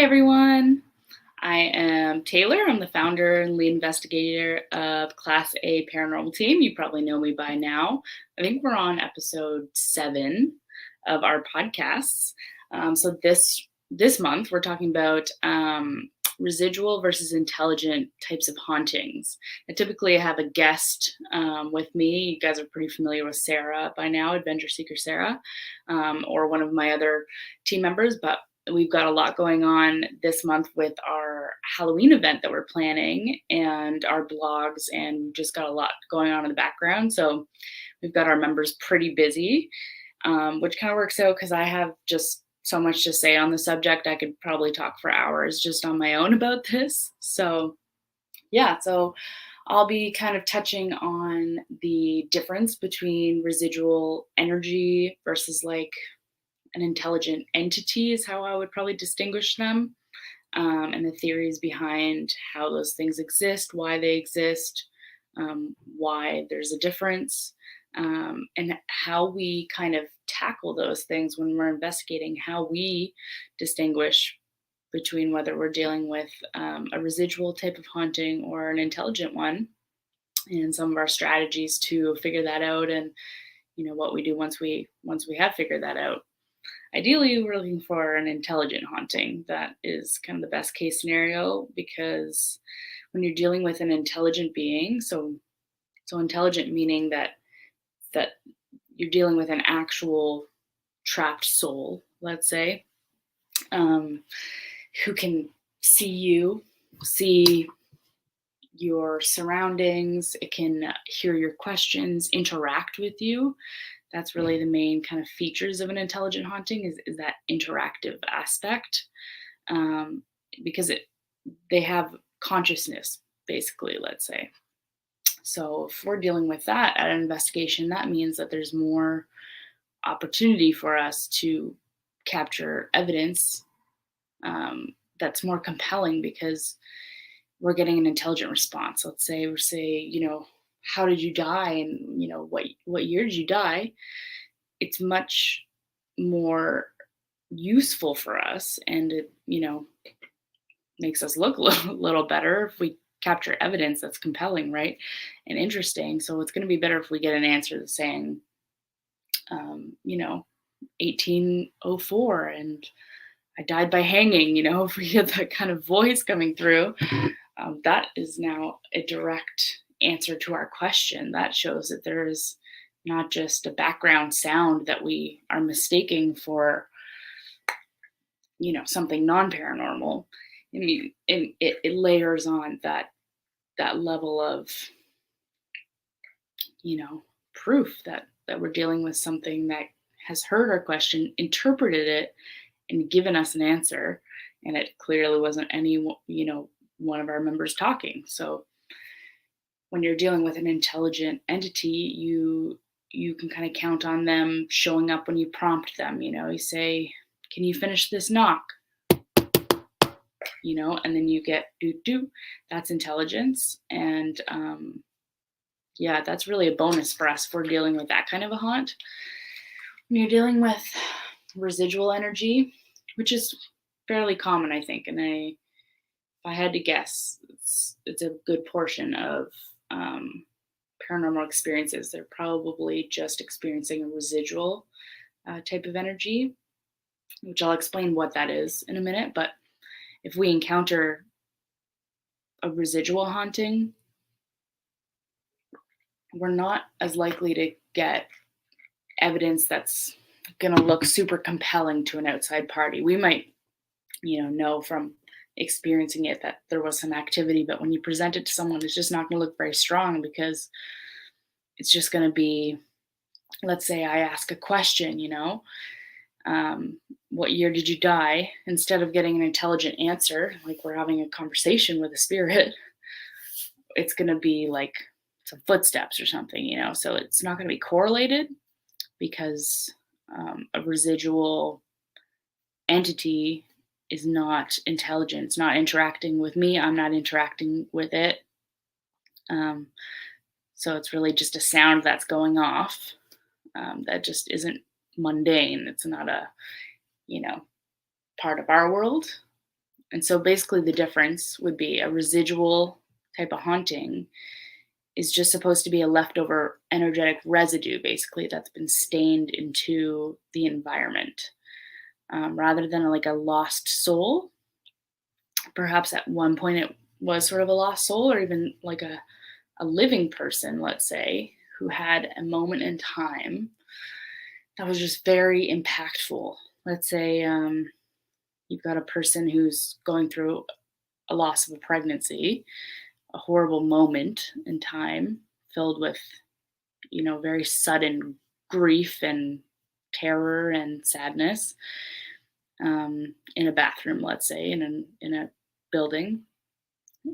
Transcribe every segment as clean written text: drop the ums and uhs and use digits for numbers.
everyone. I am Taylor. I'm the founder and lead investigator of Class A Paranormal Team. You probably know me by now. I think we're on episode 7 of our podcasts. So this month we're talking about residual versus intelligent types of hauntings. And typically I have a guest with me. You guys are pretty familiar with Sarah by now, Adventure Seeker Sarah, or one of my other team members, but we've got a lot going on this month with our Halloween event that we're planning and our blogs, and we've just got a lot going on in the background. So we've got our members pretty busy, which kind of works out because I have just so much to say on the subject. I could probably talk for hours just on my own about this. So I'll be kind of touching on the difference between residual energy versus like an intelligent entity is how I would probably distinguish them, and the theories behind how those things exist, why they exist, why there's a difference, and how we kind of tackle those things when we're investigating, how we distinguish between whether we're dealing with a residual type of haunting or an intelligent one, and some of our strategies to figure that out, and what we do once we have figured that out. Ideally, we're looking for an intelligent haunting. That is kind of the best case scenario, because when you're dealing with an intelligent being, so intelligent meaning that you're dealing with an actual trapped soul, let's say, who can see your surroundings. It can hear your questions, interact with you. That's really the main kind of features of an intelligent haunting is that interactive aspect, because they have consciousness, basically, let's say. So if we're dealing with that at an investigation, that means that there's more opportunity for us to capture evidence that's more compelling, because we're getting an intelligent response. Let's say how did you die, and what year did you die? It's much more useful for us, and it makes us look a little better if we capture evidence that's compelling, right, and interesting. So it's going to be better if we get an answer that's saying 1804 and I died by hanging. If we get that kind of voice coming through, that is now a direct answer to our question. That shows that there is not just a background sound that we are mistaking for something non-paranormal. I mean, it layers on that level of proof that we're dealing with something that has heard our question, interpreted it, and given us an answer. And it clearly wasn't any one of our members talking. So when you're dealing with an intelligent entity, you can kind of count on them showing up when you prompt them. You say, "Can you finish this knock?" And then you get do. That's intelligence. And that's really a bonus for us if we're dealing with that kind of a haunt. When you're dealing with residual energy, which is fairly common, I think, and if I had to guess, it's a good portion of paranormal experiences. They're probably just experiencing a residual type of energy, which I'll explain what that is in a minute. But if we encounter a residual haunting, we're not as likely to get evidence that's going to look super compelling to an outside party. We might, know from experiencing it that there was some activity, but when you present it to someone, it's just not going to look very strong, because it's just going to be, let's say I ask a question, what year did you die? Instead of getting an intelligent answer, like we're having a conversation with a spirit, it's going to be like some footsteps or something, so it's not going to be correlated, because a residual entity is not intelligent. It's not interacting with me. I'm not interacting with it. So it's really just a sound that's going off that just isn't mundane. It's not a, part of our world. And so basically the difference would be a residual type of haunting is just supposed to be a leftover energetic residue, basically, that's been stained into the environment, rather than like a lost soul. Perhaps at one point it was sort of a lost soul, or even like a living person, let's say, who had a moment in time that was just very impactful. Let's say you've got a person who's going through a loss of a pregnancy, a horrible moment in time filled with, very sudden grief and terror and sadness, in a bathroom, let's say, in a building.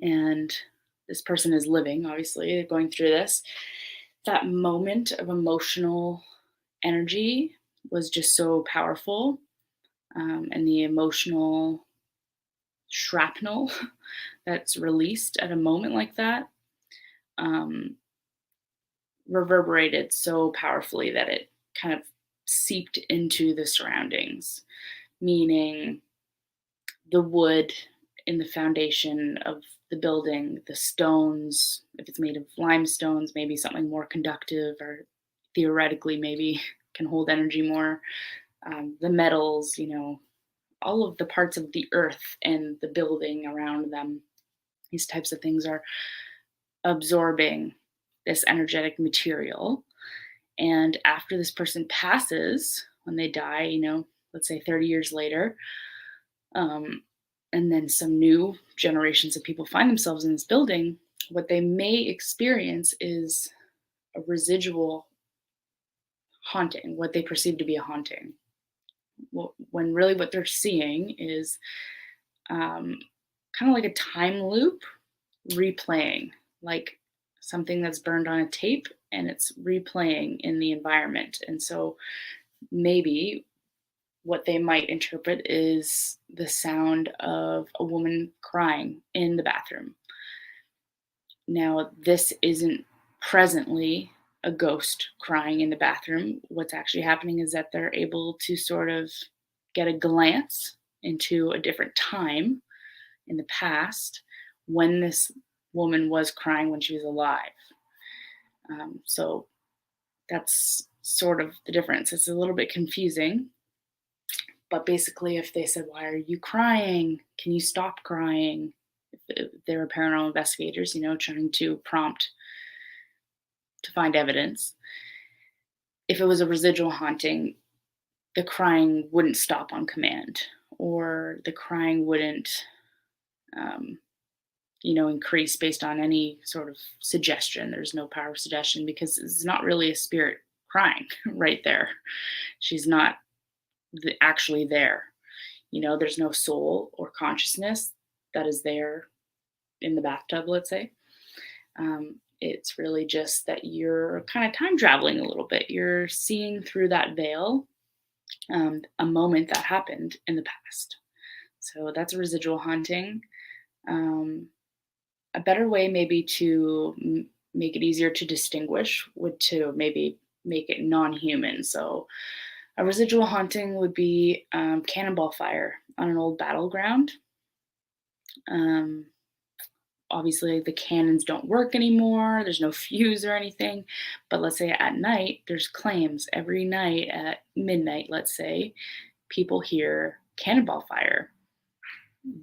And this person is living, obviously, they're going through this. That moment of emotional energy was just so powerful, and the emotional shrapnel that's released at a moment like that, um, reverberated so powerfully that it kind of seeped into the surroundings, meaning the wood in the foundation of the building, the stones, if it's made of limestones, maybe something more conductive or theoretically maybe can hold energy more. The metals, all of the parts of the earth and the building around them, these types of things are absorbing this energetic material. And after this person passes, when they die, let's say 30 years later, um, and then some new generations of people find themselves in this building, what they may experience is a residual haunting, what they perceive to be a haunting. When really what they're seeing is kind of like a time loop replaying, like something that's burned on a tape and it's replaying in the environment. And so maybe what they might interpret is the sound of a woman crying in the bathroom. Now, this isn't presently a ghost crying in the bathroom. What's actually happening is that they're able to sort of get a glance into a different time in the past when this woman was crying when she was alive. So that's sort of the difference. It's a little bit confusing, but basically, if they said, "Why are you crying? Can you stop crying?" If they were paranormal investigators, trying to prompt to find evidence. If it was a residual haunting, the crying wouldn't stop on command, or the crying wouldn't, um, increase based on any sort of suggestion. There's no power of suggestion because it's not really a spirit crying right there. She's not actually there. There's no soul or consciousness that is there in the bathtub, let's say. It's really just that you're kind of time traveling a little bit. You're seeing through that veil, a moment that happened in the past. So that's a residual haunting. A better way maybe to make it easier to distinguish would to maybe make it non-human. So a residual haunting would be cannonball fire on an old battleground. Um, Obviously, the cannons don't work anymore. There's no fuse or anything. But let's say at night, there's claims every night at midnight, let's say, people hear cannonball fire.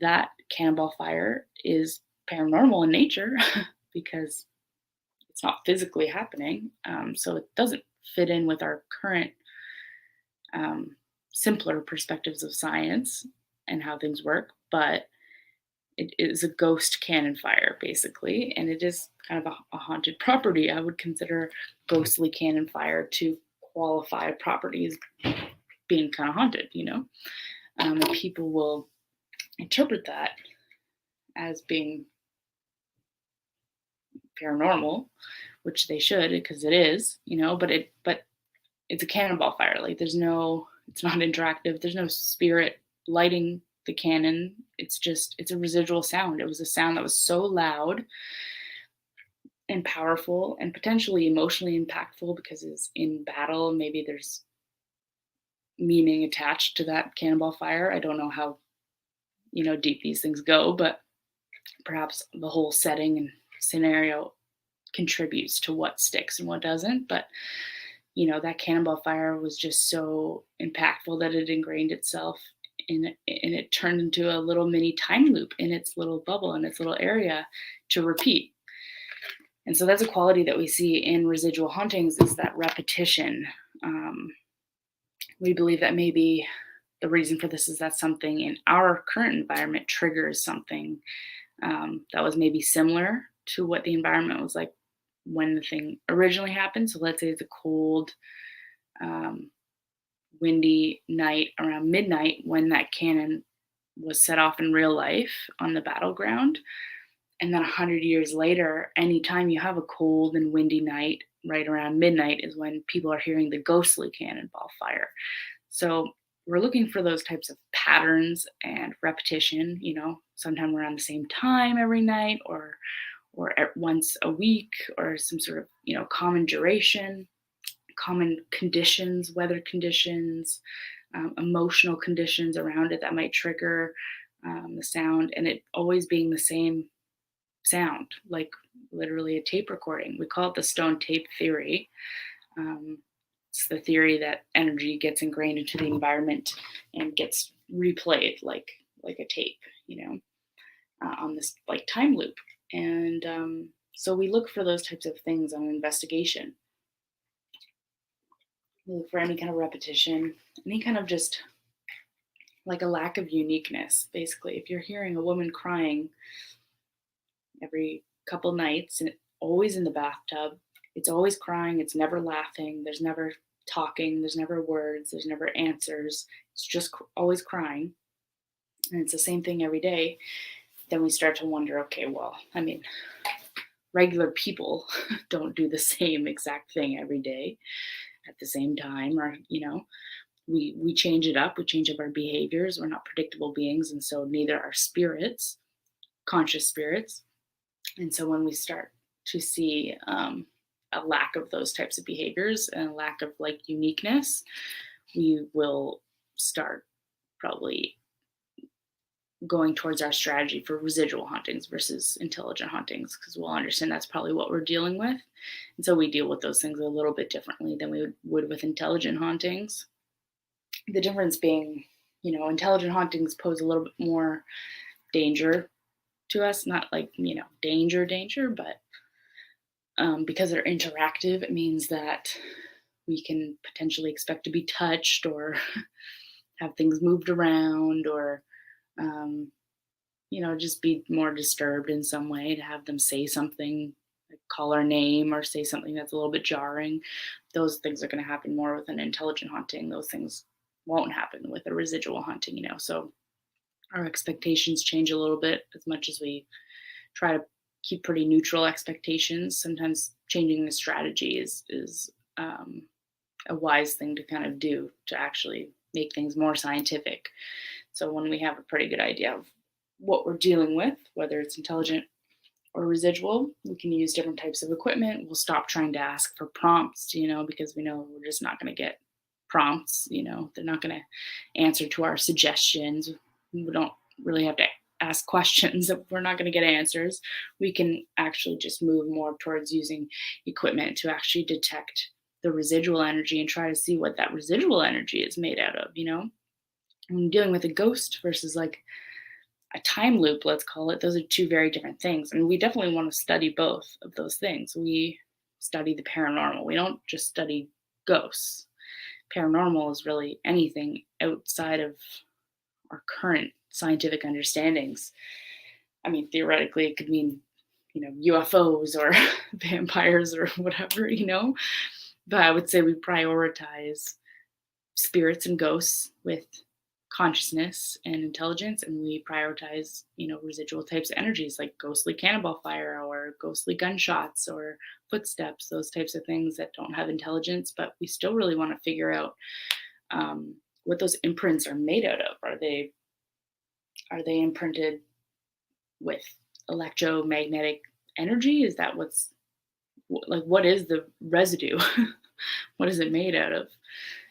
That cannonball fire is paranormal in nature because it's not physically happening. So it doesn't fit in with our current simpler perspectives of science and how things work. But it is a ghost cannon fire, basically, and it is kind of a haunted property. I would consider ghostly cannon fire to qualify a property as being kind of haunted. And people will interpret that as being paranormal, which they should because it is, but it's a cannonball fire. Like it's not interactive. There's no spirit lighting the cannon. It's a residual sound. It was a sound that was so loud and powerful and potentially emotionally impactful because it's in battle. Maybe there's meaning attached to that cannonball fire. I don't know how, deep these things go, but perhaps the whole setting and scenario contributes to what sticks and what doesn't. But that cannonball fire was just so impactful that it ingrained itself and it turned into a little mini time loop in its little bubble, in its little area, to repeat. And so that's a quality that we see in residual hauntings, is that repetition. We believe that maybe the reason for this is that something in our current environment triggers something that was maybe similar to what the environment was like when the thing originally happened. So let's say it's a cold, windy night around midnight when that cannon was set off in real life on the battleground. And then 100 years later, anytime you have a cold and windy night, right around midnight is when people are hearing the ghostly cannonball fire. So we're looking for those types of patterns and repetition, sometime around the same time every night, or once a week, or some sort of, common duration, common conditions, weather conditions, emotional conditions around it that might trigger the sound, and it always being the same sound, like literally a tape recording. We call it the stone tape theory. It's the theory that energy gets ingrained into the environment and gets replayed like a tape, on this like time loop. And so we look for those types of things on investigation. We look for any kind of repetition, any kind of just like a lack of uniqueness. Basically, if you're hearing a woman crying every couple nights and always in the bathtub, it's always crying, it's never laughing, there's never talking, there's never words, there's never answers, it's just always crying, and it's the same thing every day, then we start to wonder, okay, well, I mean, regular people don't do the same exact thing every day at the same time, or we change it up, we change up our behaviors, we're not predictable beings, and so neither are spirits, conscious spirits. And so when we start to see a lack of those types of behaviors and a lack of like uniqueness, we will start probably going towards our strategy for residual hauntings versus intelligent hauntings, because we'll understand that's probably what we're dealing with. And so we deal with those things a little bit differently than we would with intelligent hauntings. The difference being, intelligent hauntings pose a little bit more danger to us, not like, danger, but because they're interactive, it means that we can potentially expect to be touched or have things moved around, or just be more disturbed in some way, to have them say something, like call our name or say something that's a little bit jarring. Those things are going to happen more with an intelligent haunting. Those things won't happen with a residual haunting, so our expectations change a little bit. As much as we try to keep pretty neutral expectations, sometimes changing the strategy is a wise thing to kind of do to actually make things more scientific. So when we have a pretty good idea of what we're dealing with, whether it's intelligent or residual, we can use different types of equipment. We'll stop trying to ask for prompts, because we know we're just not going to get prompts. They're not going to answer to our suggestions. We don't really have to ask questions if we're not going to get answers. We can actually just move more towards using equipment to actually detect the residual energy and try to see what that residual energy is made out of. When dealing with a ghost versus like a time loop, let's call it, those are two very different things. And we definitely want to study both of those things. We study the paranormal. We don't just study ghosts. Paranormal is really anything outside of our current scientific understandings. I mean, theoretically, it could mean, UFOs or vampires or whatever, But I would say we prioritize spirits and ghosts with consciousness and intelligence, and we prioritize, residual types of energies like ghostly cannonball fire or ghostly gunshots or footsteps, those types of things that don't have intelligence, but we still really want to figure out what those imprints are made out of. Are they imprinted with electromagnetic energy? Is that what is the residue? What is it made out of?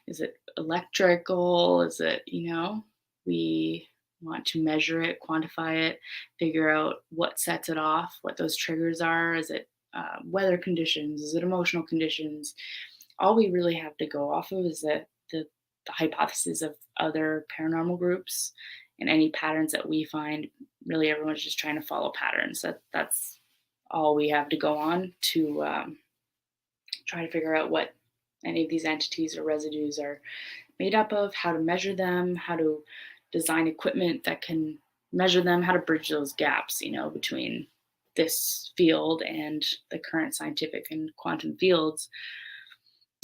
Is it electrical? Is it, we want to measure it, quantify it, figure out what sets it off, what those triggers are. Is it weather conditions? Is it emotional conditions? All we really have to go off of is the hypothesis of other paranormal groups and any patterns that we find. Really, everyone's just trying to follow patterns. That's all we have to go on to try to figure out what any of these entities or residues are made up of, how to measure them, how to design equipment that can measure them, how to bridge those gaps, between this field and the current scientific and quantum fields.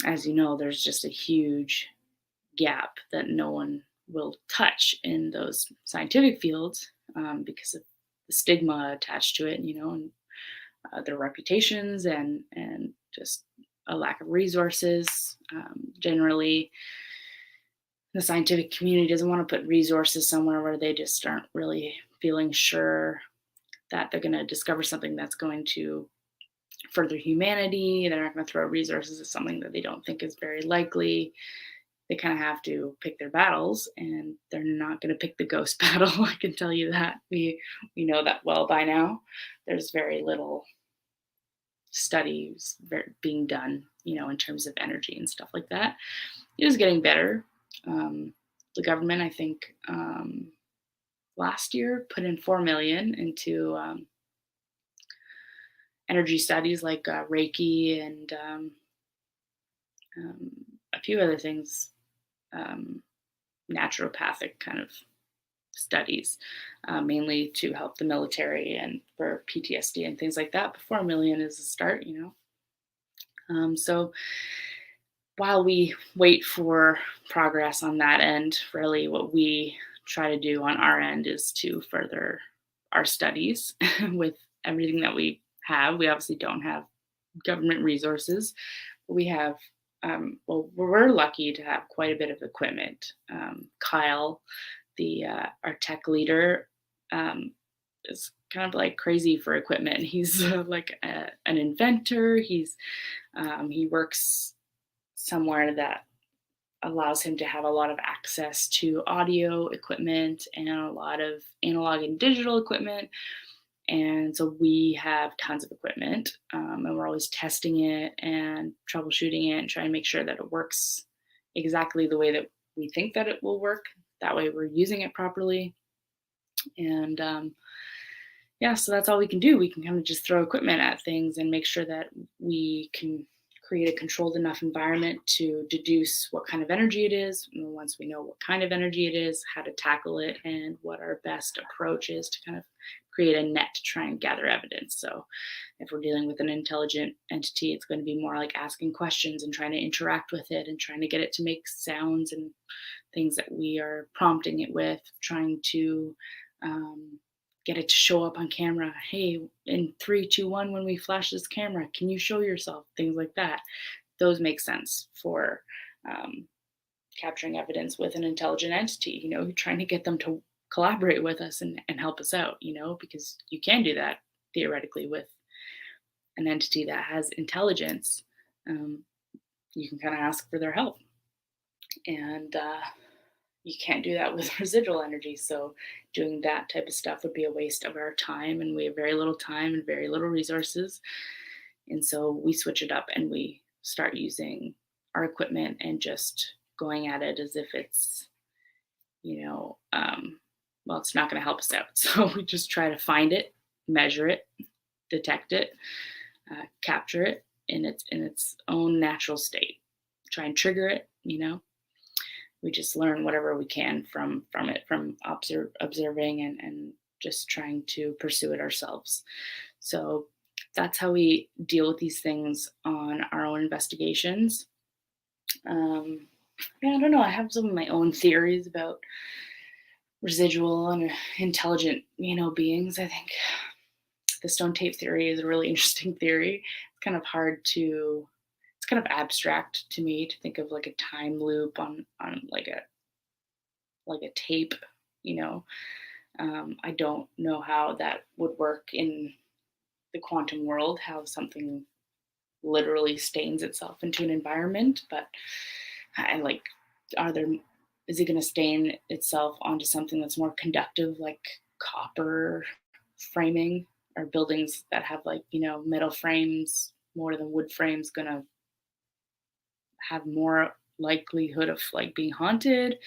As you know, there's just a huge gap that no one will touch in those scientific fields because of the stigma attached to it, and their reputations and just a lack of resources. Generally, the scientific community doesn't want to put resources somewhere where they just aren't really feeling sure that they're going to discover something that's going to further humanity. They're not going to throw resources at something that they don't think is very likely. They kind of have to pick their battles, and they're not going to pick the ghost battle. I can tell you that. We know that well by now. There's very little studies being done, in terms of energy and stuff like that. It is getting better. The government, I think, last year put in 4 million into energy studies like Reiki and a few other things, naturopathic kind of studies, mainly to help the military and for PTSD and things like that. But 4 million is a start, So while we wait for progress on that end, really what we try to do on our end is to further our studies with everything that we have. We obviously don't have government resources, but we have, we're lucky to have quite a bit of equipment. Kyle, our tech leader, is kind of like crazy for equipment. He's like an inventor. He works somewhere that allows him to have a lot of access to audio equipment and a lot of analog and digital equipment. And so we have tons of equipment, and we're always testing it and troubleshooting it and trying to make sure that it works exactly the way that we think that it will work. That way we're using it properly. And yeah, so that's all we can do. We can kind of just throw equipment at things and make sure that we can create a controlled enough environment to deduce what kind of energy it is. And once we know what kind of energy it is, how to tackle it, and what our best approach is to kind of create a net to try and gather evidence. So if we're dealing with an intelligent entity, it's going to be more like asking questions and trying to interact with it and trying to get it to make sounds and things that we are prompting it with, trying to get it to show up on camera. Hey, in 3, 2, 1, when we flash this camera, can you show yourself? Things like that. Those make sense for capturing evidence with an intelligent entity, trying to get them to collaborate with us and help us out, because you can do that theoretically with an entity that has intelligence. You can kind of ask for their help. And you can't do that with residual energy. So doing that type of stuff would be a waste of our time, and we have very little time and very little resources. And so we switch it up and we start using our equipment and just going at it as if it's, well, it's not going to help us out. So we just try to find it, measure it, detect it, capture it in its own natural state, try and trigger it, we just learn whatever we can from it, from observing and just trying to pursue it ourselves. So that's how we deal with these things on our own investigations. Yeah, I don't know. I have some of my own theories about residual and intelligent, beings. I think the stone tape theory is a really interesting theory. It's kind of abstract to me to think of like a time loop on like a tape, I don't know how that would work in the quantum world, how something literally stains itself into an environment, but I like, are there Is it going to stain itself onto something that's more conductive, like copper framing, or buildings that have like, metal frames more than wood frames going to have more likelihood of like being haunted?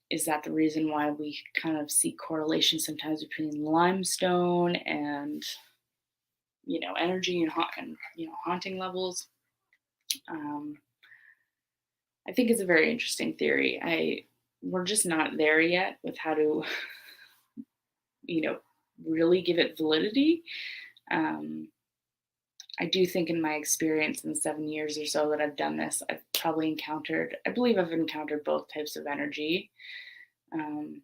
Is that the reason why we kind of see correlation sometimes between limestone and energy and haunting levels? Um, I think it's a very interesting theory. We're just not there yet with how to you know really give it validity. Um, I do think in my experience in the 7 years or so that I've done this, I believe I've encountered both types of energy, um,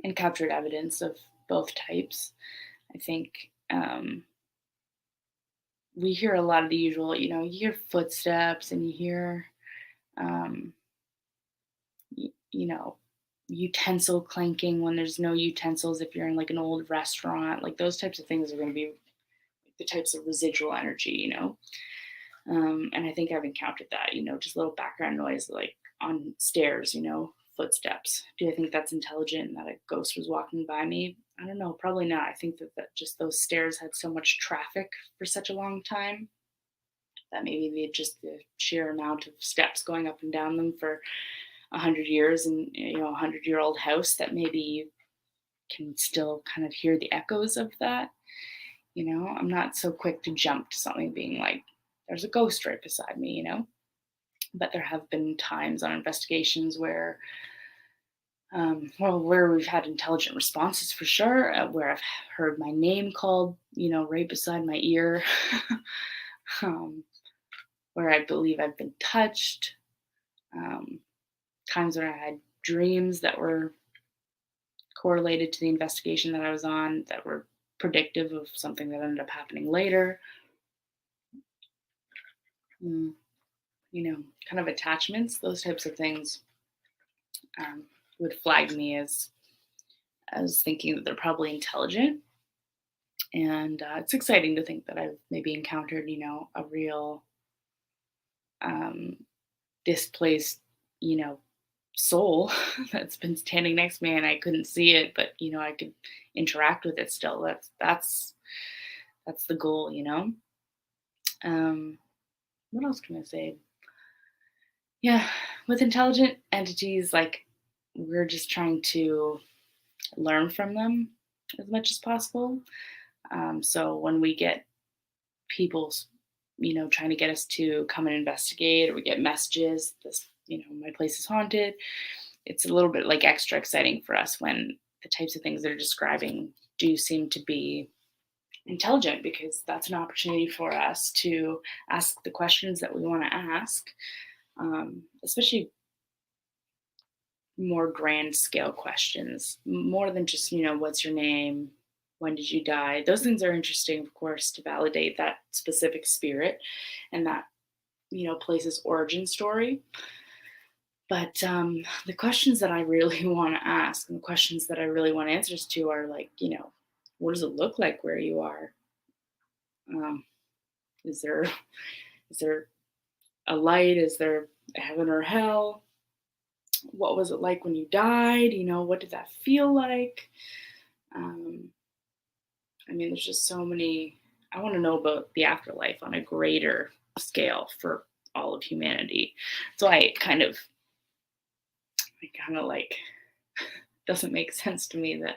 and captured evidence of both types. I think we hear a lot of the usual, you hear footsteps and you hear, um, you know, utensil clanking when there's no utensils. If you're in like an old restaurant, like those types of things are going to be the types of residual energy, and I think I've encountered that, just little background noise like on stairs, footsteps. Do I think that's intelligent and that a ghost was walking by me? I don't know, probably not. I think that just those stairs had so much traffic for such a long time that maybe just the sheer amount of steps going up and down them for 100 years, and 100-year-old house, that maybe you can still kind of hear the echoes of that. I'm not so quick to jump to something being like, there's a ghost right beside me, but there have been times on investigations where, where we've had intelligent responses for sure, where I've heard my name called, right beside my ear, um, where I believe I've been touched, um, times when I had dreams that were correlated to the investigation that I was on, that were predictive of something that ended up happening later. Mm, kind of attachments, those types of things, would flag me as thinking that they're probably intelligent. And it's exciting to think that I've maybe encountered, a real, um, displaced, you know, soul that's been standing next to me, and I couldn't see it, but I could interact with it still. That's the goal. Um, what else can I say? Yeah, with intelligent entities, like, we're just trying to learn from them as much as possible. So when we get people, trying to get us to come and investigate, or we get messages, my place is haunted, it's a little bit like extra exciting for us when the types of things they're describing do seem to be intelligent, because that's an opportunity for us to ask the questions that we want to ask, especially more grand scale questions, more than just, what's your name? When did you die? Those things are interesting, of course, to validate that specific spirit and that, place's origin story. But the questions that I really want to ask, and the questions that I really want answers to, are like, what does it look like where you are? Um, is there is there a light? Is there heaven or hell? What was it like when you died? What did that feel like? Um, I mean, there's just so many. I want to know about the afterlife on a greater scale for all of humanity. So I kind of like, doesn't make sense to me that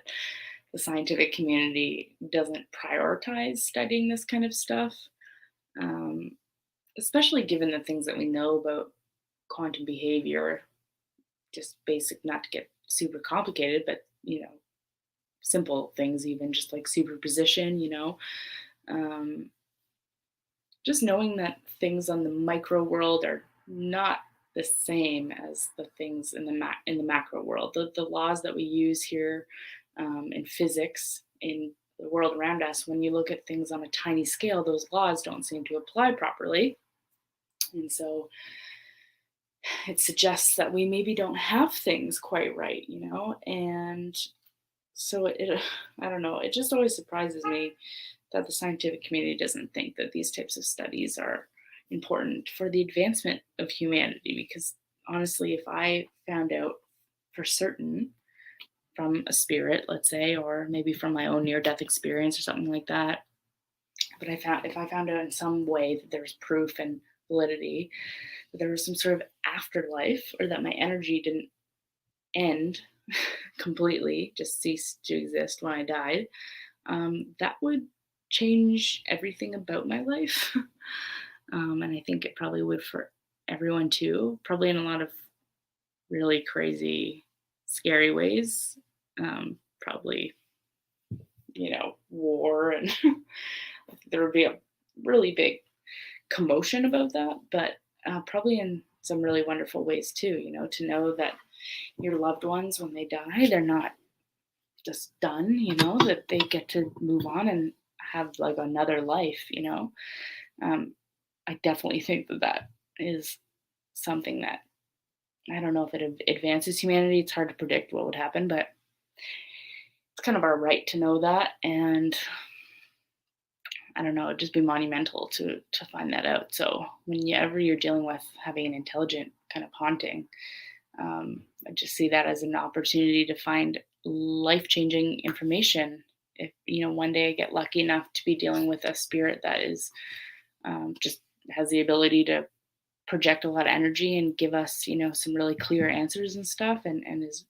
the scientific community doesn't prioritize studying this kind of stuff, um, especially given the things that we know about quantum behavior. Just basic, not to get super complicated, but simple things, even just like superposition. Um, just knowing that things on the micro world are not the same as the things in the macro world. The laws that we use here, in physics, in the world around us, when you look at things on a tiny scale, those laws don't seem to apply properly. And so it suggests that we maybe don't have things quite right, And so I don't know, it just always surprises me that the scientific community doesn't think that these types of studies are important for the advancement of humanity, because honestly, if I found out for certain from a spirit, let's say, or maybe from my own near death experience or something like that, but if I found out in some way that there was proof and validity that there was some sort of afterlife, or that my energy didn't end completely, just cease to exist when I died, that would change everything about my life. And I think it probably would for everyone too, probably in a lot of really crazy, scary ways. Probably, war, and there would be a really big commotion about that, but probably in some really wonderful ways too, to know that your loved ones, when they die, they're not just done, that they get to move on and have like another life, Um, I definitely think that that is something that, I don't know if it advances humanity. It's hard to predict what would happen, but it's kind of our right to know that. And I don't know, it'd just be monumental to find that out. So whenever you're dealing with having an intelligent kind of haunting, I just see that as an opportunity to find life changing information. If one day I get lucky enough to be dealing with a spirit that is just has the ability to project a lot of energy and give us, some really clear answers and stuff, and is,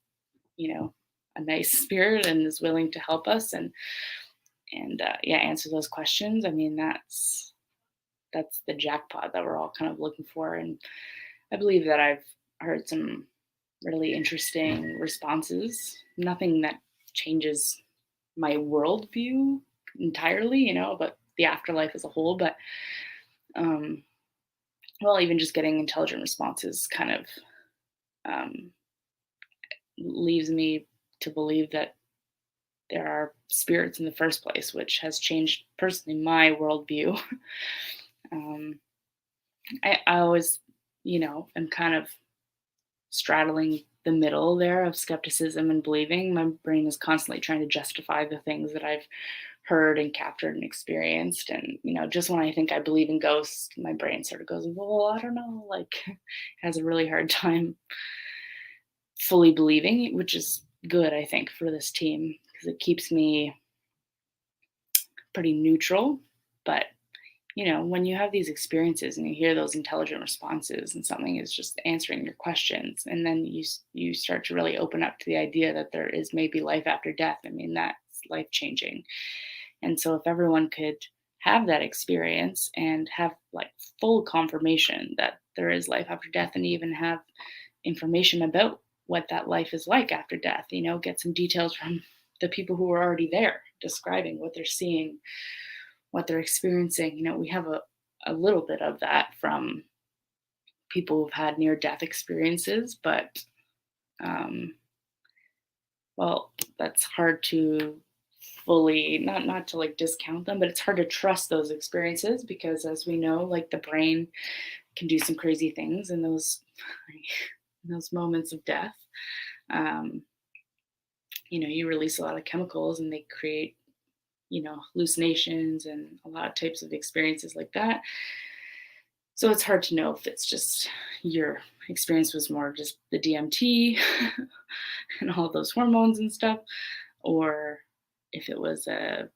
you know, a nice spirit and is willing to help us and yeah, answer those questions. I mean, that's the jackpot that we're all kind of looking for. And I believe that I've heard some really interesting responses. Nothing that changes my worldview entirely, but the afterlife as a whole. But um, well, even just getting intelligent responses kind of um, leaves me to believe that there are spirits in the first place, which has changed personally my worldview. um, I always, am kind of straddling the middle there of skepticism and believing. My brain is constantly trying to justify the things that I've heard and captured and experienced. And, just when I think I believe in ghosts, my brain sort of goes, well, I don't know, like, has a really hard time fully believing, which is good, I think, for this team because it keeps me pretty neutral. But when you have these experiences and you hear those intelligent responses and something is just answering your questions, and then you start to really open up to the idea that there is maybe life after death. I mean, that's life changing. And so if everyone could have that experience and have like full confirmation that there is life after death, and even have information about what that life is like after death, get some details from the people who are already there describing what they're seeing, what they're experiencing. We have a little bit of that from people who've had near death experiences, but um, well, that's hard to fully, not to like discount them, but it's hard to trust those experiences because, as we know, like the brain can do some crazy things in those in those moments of death. Um, you release a lot of chemicals and they create hallucinations and a lot of types of experiences like that. So it's hard to know if it's just your experience was more just the DMT and all those hormones and stuff, or if it was a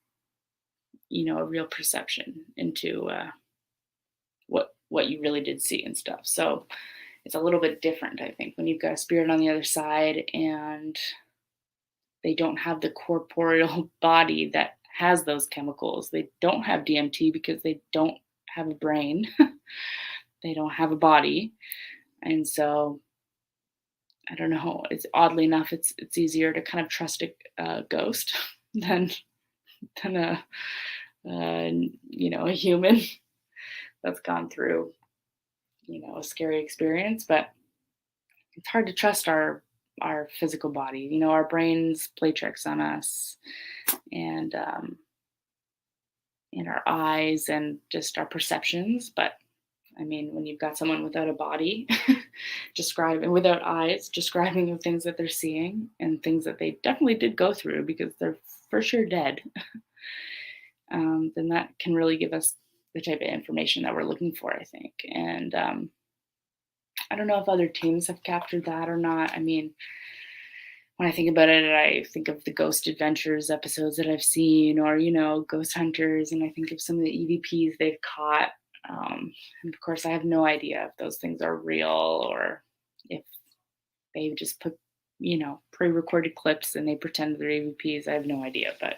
real perception into what you really did see and stuff. So it's a little bit different, I think, when you've got a spirit on the other side and they don't have the corporeal body that has those chemicals. They don't have DMT because they don't have a brain. They don't have a body. And so I don't know. It's oddly enough, it's easier to kind of trust a ghost than than a human that's gone through a scary experience. But it's hard to trust our physical body. Our brains play tricks on us, and our eyes and just our perceptions. But I mean, when you've got someone without a body, describing without eyes, describing the things that they're seeing and things that they definitely did go through because they're for sure dead, then that can really give us the type of information that we're looking for, I think. And I don't know if other teams have captured that or not. I mean, when I think about it, I think of the Ghost Adventures episodes that I've seen, or Ghost Hunters, and I think of some of the EVPs they've caught. And of course, I have no idea if those things are real or if they just put pre-recorded clips and they pretend they're EVPs. I have no idea, but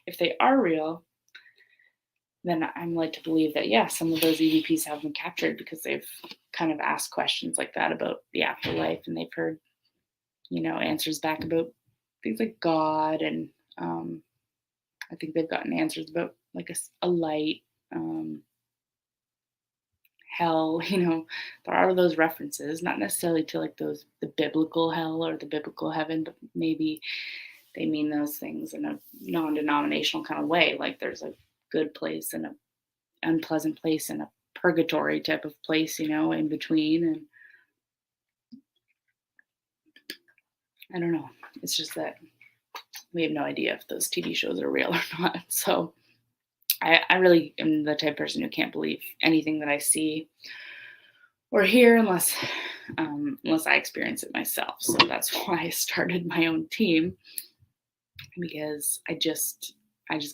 if they are real, then I'm led to believe that, yeah, some of those EVPs have been captured because they've kind of asked questions like that about the afterlife, and they've heard, answers back about things like God, and I think they've gotten answers about like a light, hell. There are those references, not necessarily to like the biblical hell or the biblical heaven, but maybe they mean those things in a non-denominational kind of way. Like there's a good place and a unpleasant place and a purgatory type of place, in between. And I don't know. It's just that we have no idea if those TV shows are real or not. So I really am the type of person who can't believe anything that I see or hear unless I experience it myself. So that's why I started my own team, because I just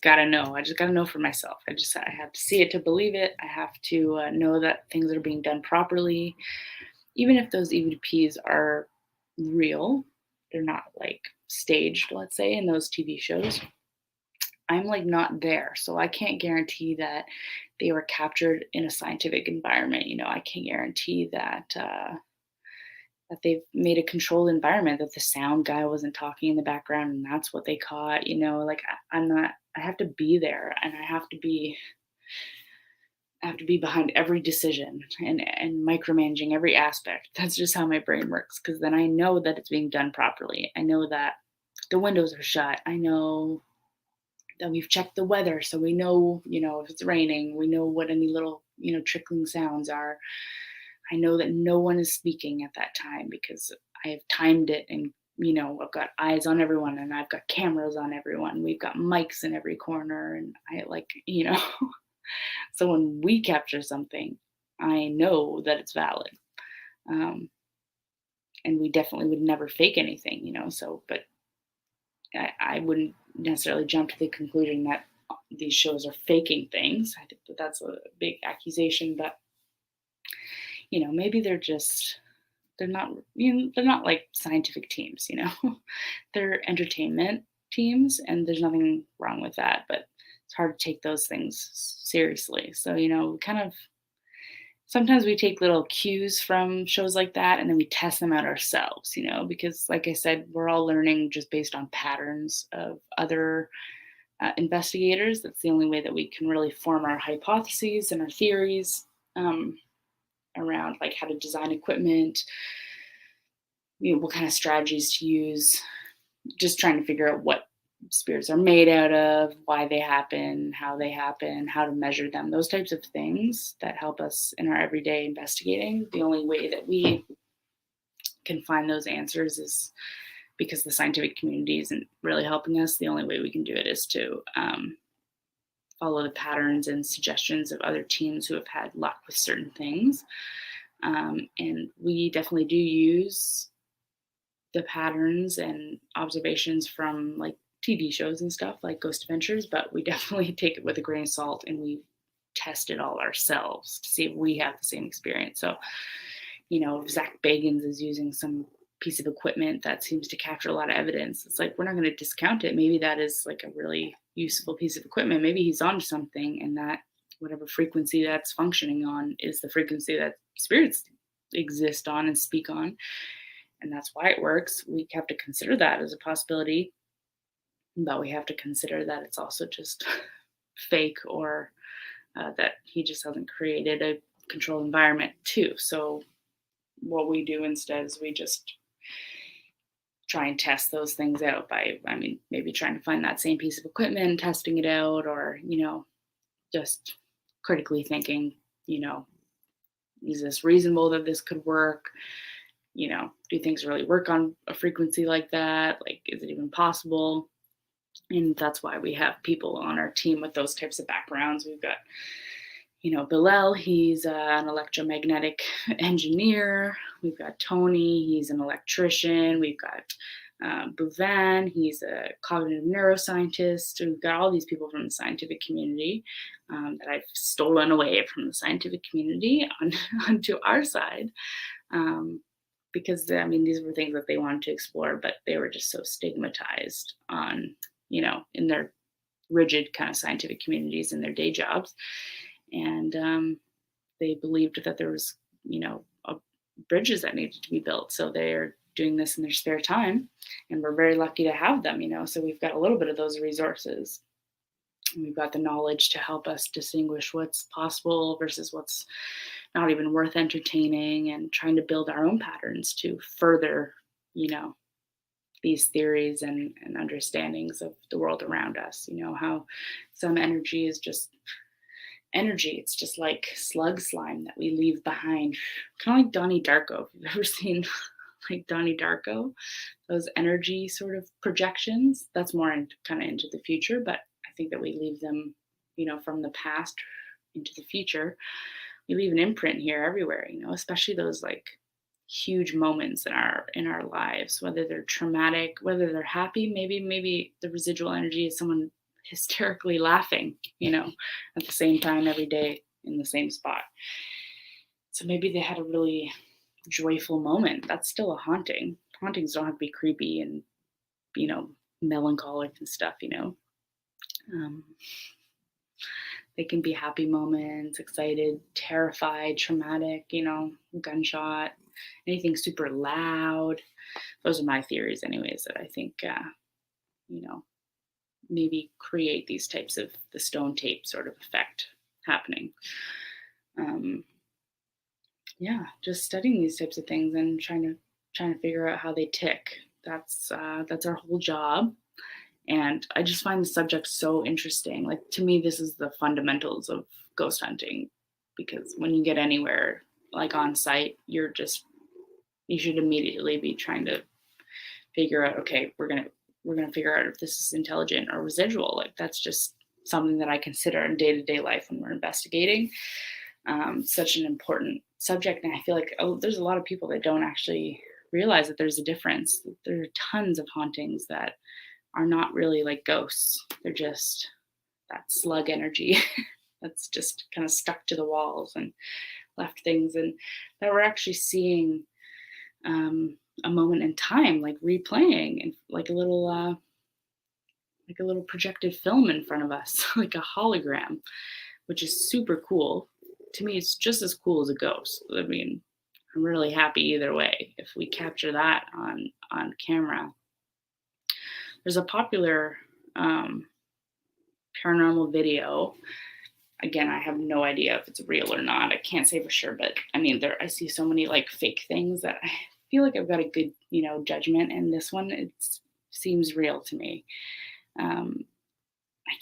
gotta know. I just gotta know for myself. I have to see it to believe it. I have to know that things are being done properly, even if those EVPs are real. They're not like staged, let's say, in those TV shows. I'm like not there, so I can't guarantee that they were captured in a scientific environment. I can't guarantee that that they've made a controlled environment, that the sound guy wasn't talking in the background and that's what they caught. Like I'm not. I have to be there, and I have to be behind every decision and micromanaging every aspect. That's just how my brain works, because then I know that it's being done properly. I know that the windows are shut. I know that we've checked the weather, so we know, if it's raining, we know what any little, trickling sounds are. I know that no one is speaking at that time because I have timed it, and I've got eyes on everyone, and I've got cameras on everyone. We've got mics in every corner, and I so when we capture something, I know that it's valid. Um, and we definitely would never fake anything, so, but I wouldn't necessarily jump to the conclusion that these shows are faking things. I think that that's a big accusation, but maybe they're not like scientific teams, they're entertainment teams, and there's nothing wrong with that, but it's hard to take those things seriously. So, kind of sometimes we take little cues from shows like that and then we test them out ourselves, because like I said, we're all learning just based on patterns of other investigators. That's the only way that we can really form our hypotheses and our theories around like how to design equipment, what kind of strategies to use, just trying to figure out what spirits are made out of, why they happen, how to measure them, those types of things that help us in our everyday investigating. The only way that we can find those answers is because the scientific community isn't really helping us. The only way we can do it is to follow the patterns and suggestions of other teams who have had luck with certain things. And we definitely do use the patterns and observations from like TV shows and stuff like Ghost Adventures, but we definitely take it with a grain of salt and we test it all ourselves to see if we have the same experience. So, if Zach Bagans is using some piece of equipment that seems to capture a lot of evidence, it's like, we're not going to discount it. Maybe that is like a really useful piece of equipment. Maybe he's onto something, and that whatever frequency that's functioning on is the frequency that spirits exist on and speak on. And that's why it works. We have to consider that as a possibility, but we have to consider that it's also just fake, or that he just hasn't created a controlled environment too. So what we do instead is we just try and test those things out by, maybe trying to find that same piece of equipment and testing it out, or, just critically thinking, is this reasonable that this could work? Do things really work on a frequency like that? Like, is it even possible? And that's why we have people on our team with those types of backgrounds. We've got, Bilal, he's an electromagnetic engineer. We've got Tony, he's an electrician. We've got Bhuvan, he's a cognitive neuroscientist. We've got all these people from the scientific community that I've stolen away from the scientific community onto our side. Because I mean, these were things that they wanted to explore, but they were just so stigmatized on, in their rigid kind of scientific communities in their day jobs. And they believed that there was, bridges that needed to be built. So they're doing this in their spare time, and we're very lucky to have them. So we've got a little bit of those resources. And we've got the knowledge to help us distinguish what's possible versus what's not even worth entertaining, and trying to build our own patterns to further, these theories and understandings of the world around us. How some energy is just energy. It's just like slug slime that we leave behind. Kind of like Donnie Darko. If you've ever seen like Donnie Darko, those energy sort of projections, that's more kind of into the future, but I think that we leave them, from the past into the future. We leave an imprint here everywhere, especially those like huge moments in our lives, whether they're traumatic, whether they're happy. Maybe the residual energy is someone hysterically laughing, at the same time every day in the same spot. So maybe they had a really joyful moment. That's still a haunting. Hauntings don't have to be creepy and, melancholic and stuff, Um, they can be happy moments, excited, terrified, traumatic, gunshot, anything super loud. Those are my theories, anyways, that I think, maybe create these types of the stone tape sort of effect happening. Yeah, just studying these types of things and trying to figure out how they tick. That's our whole job. And I just find the subject so interesting. Like, to me, this is the fundamentals of ghost hunting, because when you get anywhere, like on site, you should immediately be trying to figure out, okay, we're gonna figure out if this is intelligent or residual. Like, that's just something that I consider in day-to-day life when we're investigating such an important subject. And I feel like there's a lot of people that don't actually realize that there's a difference. There are tons of hauntings that are not really like ghosts. They're just that slug energy that's just kind of stuck to the walls and left things, and that we're actually seeing a moment in time, like replaying, and like a little projected film in front of us, like a hologram, which is super cool. To me, it's just as cool as a ghost. I mean, I'm really happy either way if we capture that on camera. There's a popular paranormal video. Again, I have no idea if it's real or not. I can't say for sure, but I mean, I see so many like fake things that I feel like I've got a good, judgment. And this one, it seems real to me. I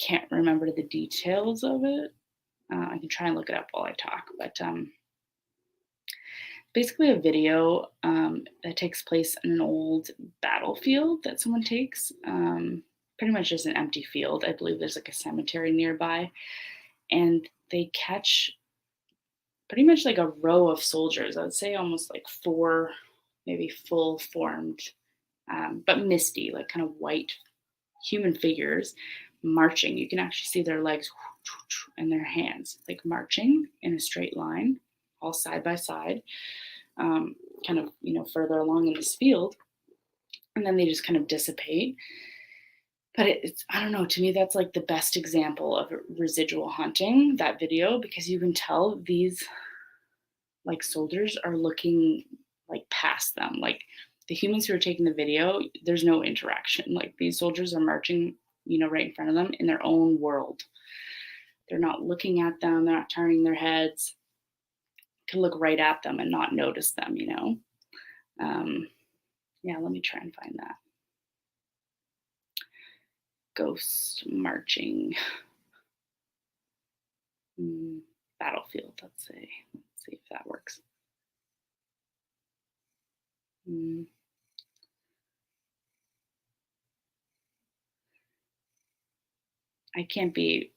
can't remember the details of it. I can try and look it up while I talk, but basically a video that takes place in an old battlefield that someone takes. Pretty much just an empty field. I believe there's like a cemetery nearby, and they catch pretty much like a row of soldiers. I would say almost like four, maybe full formed, but misty, like kind of white human figures marching. You can actually see their legs and their hands like marching in a straight line, all side by side, kind of, further along in this field. And then they just kind of dissipate. But it's, I don't know, to me, that's like the best example of residual haunting, that video, because you can tell these like soldiers are looking like past them. Like, the humans who are taking the video, there's no interaction. Like, these soldiers are marching, right in front of them in their own world. They're not looking at them. They're not turning their heads. Can look right at them and not notice them, Yeah, let me try and find that. Ghost marching battlefield, let's see if that works. I can't be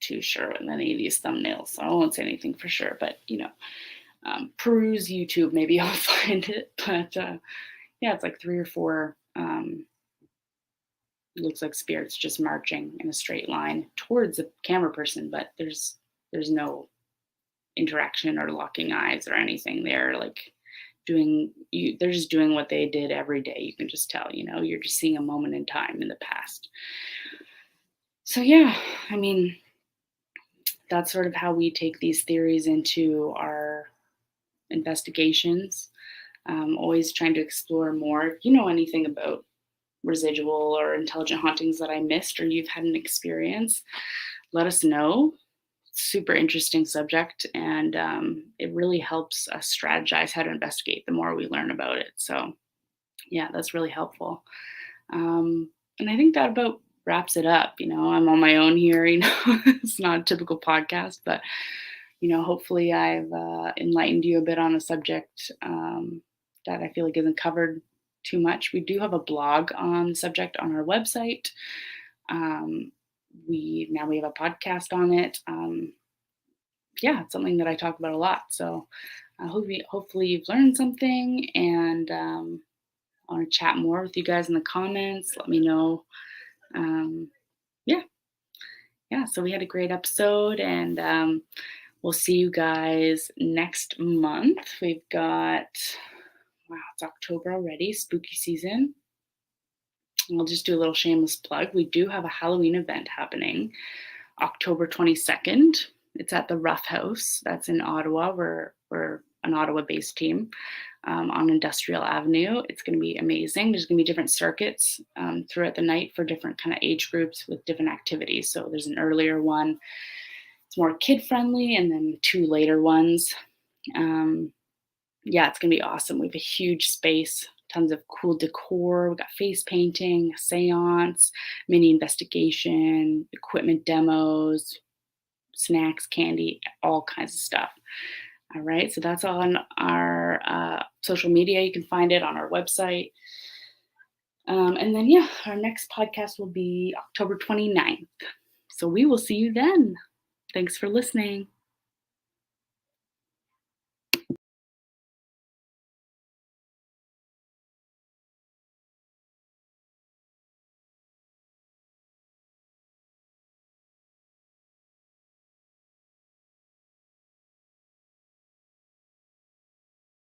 too sure with any of these thumbnails, so I won't say anything for sure. But peruse YouTube, maybe I'll find it. But yeah, it's like 3 or 4. Looks like spirits just marching in a straight line towards the camera person, but there's no interaction or locking eyes or anything. They're like they're just doing what they did every day. You can just tell, you're just seeing a moment in time in the past. So yeah, I mean, that's sort of how we take these theories into our investigations. Always trying to explore more. If you know anything about residual or intelligent hauntings that I missed, or you've had an experience, let us know. Super interesting subject, and it really helps us strategize how to investigate the more we learn about it. So yeah, that's really helpful. And I think that about wraps it up. I'm on my own here. It's not a typical podcast, but hopefully I've enlightened you a bit on a subject that I feel like isn't covered too much. We do have a blog on the subject on our website. We have a podcast on it. Yeah, it's something that I talk about a lot. So hopefully you've learned something, and I want to chat more with you guys in the comments. Let me know. Yeah. So we had a great episode, and we'll see you guys next month. We've got, wow, it's October already, spooky season. I'll just do a little shameless plug. We do have a Halloween event happening October 22nd. It's at the Rough House. That's in Ottawa. We're an Ottawa-based team on Industrial Avenue. It's going to be amazing. There's going to be different circuits throughout the night for different kind of age groups with different activities. So there's an earlier one. It's more kid-friendly, and then 2 later ones. Yeah, it's going to be awesome. We have a huge space, tons of cool decor. We got face painting, a seance, mini investigation, equipment demos, snacks, candy, all kinds of stuff. All right, so that's on our social media. You can find it on our website. And then, yeah, our next podcast will be October 29th. So we will see you then. Thanks for listening.